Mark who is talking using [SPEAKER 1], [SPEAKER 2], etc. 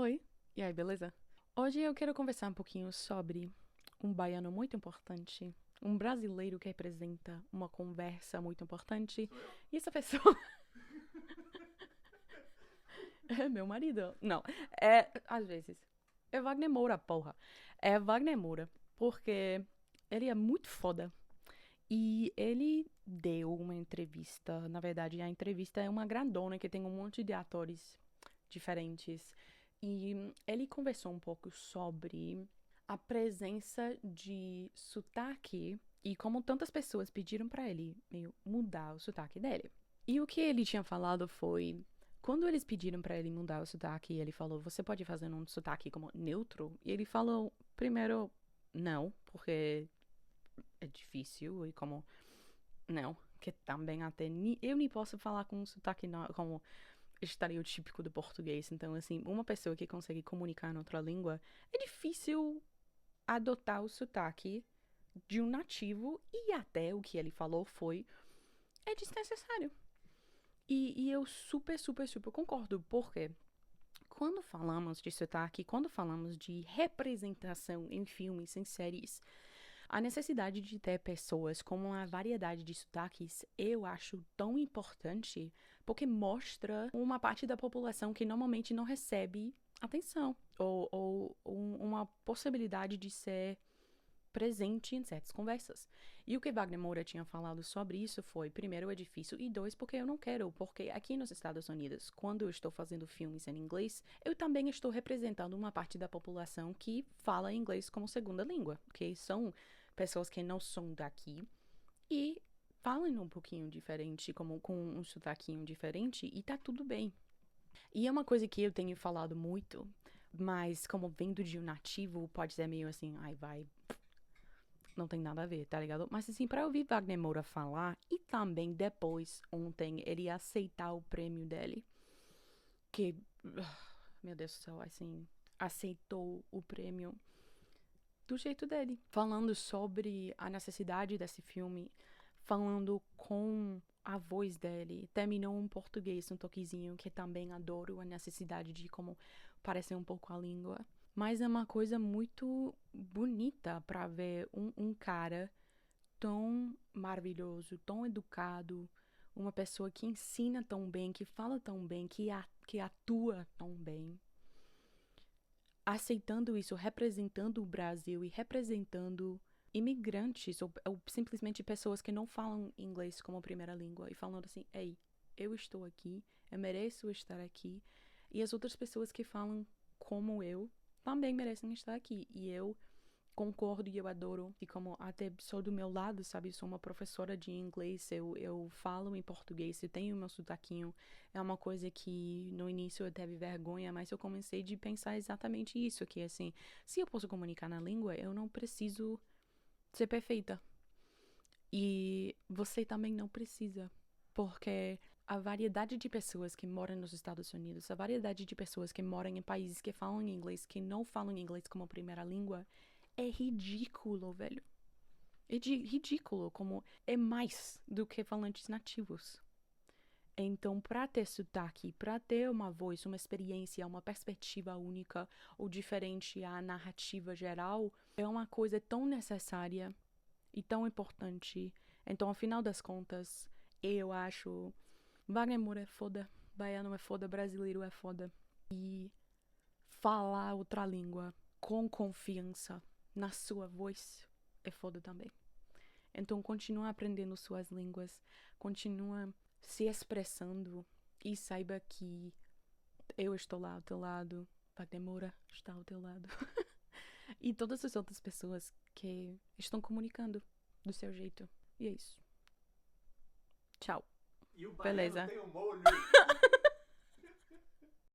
[SPEAKER 1] Oi, e aí, beleza? Hoje eu quero conversar um pouquinho sobre um baiano muito importante, um brasileiro que representa uma conversa muito importante.
[SPEAKER 2] Sou eu?
[SPEAKER 1] E essa pessoa é meu marido. Não, às vezes. É Wagner Moura, porra. É Wagner Moura, porque ele é muito foda. E ele deu uma entrevista. Na verdade, a entrevista é uma grandona que tem um monte de atores diferentes. E ele conversou um pouco sobre a presença de sotaque e como tantas pessoas pediram pra ele meio mudar o sotaque dele. E o que ele tinha falado foi, quando eles pediram pra ele mudar o sotaque, ele falou, você pode fazer um sotaque como neutro? E ele falou, primeiro, não, porque é difícil e como, não, que também até eu nem posso falar com um sotaque como estereotípico do português. Então, assim, uma pessoa que consegue comunicar em outra língua, é difícil adotar o sotaque de um nativo e até o que ele falou foi, é desnecessário. E eu super, super, super concordo, porque quando falamos de sotaque, quando falamos de representação em filmes, em séries, a necessidade de ter pessoas com uma variedade de sotaques eu acho tão importante porque mostra uma parte da população que normalmente não recebe atenção ou uma possibilidade de ser presente em certas conversas. E o que Wagner Moura tinha falado sobre isso foi, primeiro, é difícil, e dois, porque eu não quero, porque aqui nos Estados Unidos, quando eu estou fazendo filmes em inglês, eu também estou representando uma parte da população que fala inglês como segunda língua, que são pessoas que não são daqui e falam um pouquinho diferente, como com um sotaquinho diferente, e tá tudo bem. E é uma coisa que eu tenho falado muito, mas como vindo de um nativo, pode ser meio assim, ai, vai, não tem nada a ver, tá ligado? Mas assim, pra ouvir Wagner Moura falar e também depois, ontem, ele aceitar o prêmio dele, que, meu Deus do céu, assim, aceitou o prêmio do jeito dele, falando sobre a necessidade desse filme, falando com a voz dele, terminou em português, um toquezinho que também adoro, a necessidade de como parecer um pouco a língua. Mas é uma coisa muito bonita pra ver um cara tão maravilhoso, tão educado, uma pessoa que ensina tão bem, que fala tão bem, que atua tão bem, aceitando isso, representando o Brasil e representando imigrantes ou simplesmente pessoas que não falam inglês como primeira língua e falando assim, ei, eu estou aqui, eu mereço estar aqui e as outras pessoas que falam como eu também merecem estar aqui e eu concordo e eu adoro e como até sou do meu lado, sabe, sou uma professora de inglês, eu falo em português, eu tenho meu sotaquinho, é uma coisa que no início eu teve vergonha, mas eu comecei de pensar exatamente isso, que assim, se eu posso comunicar na língua, eu não preciso ser perfeita. E você também não precisa, porque a variedade de pessoas que moram nos Estados Unidos, a variedade de pessoas que moram em países que falam inglês, que não falam inglês como primeira língua, é ridículo, velho. É ridículo como é mais do que falantes nativos. Então, para ter sotaque, para ter uma voz, uma experiência, uma perspectiva única ou diferente à narrativa geral, é uma coisa tão necessária e tão importante. Então, ao final das contas, eu acho Wagner Moura é foda, baiano é foda, brasileiro é foda. E falar outra língua com confiança na sua voz é foda também. Então continua aprendendo suas línguas, continua se expressando e saiba que eu estou lá ao teu lado, Wagner Moura está ao teu lado. E todas as outras pessoas que estão comunicando do seu jeito. E é isso. Tchau.
[SPEAKER 2] E o baiano
[SPEAKER 1] Beleza.
[SPEAKER 2] tem um molho.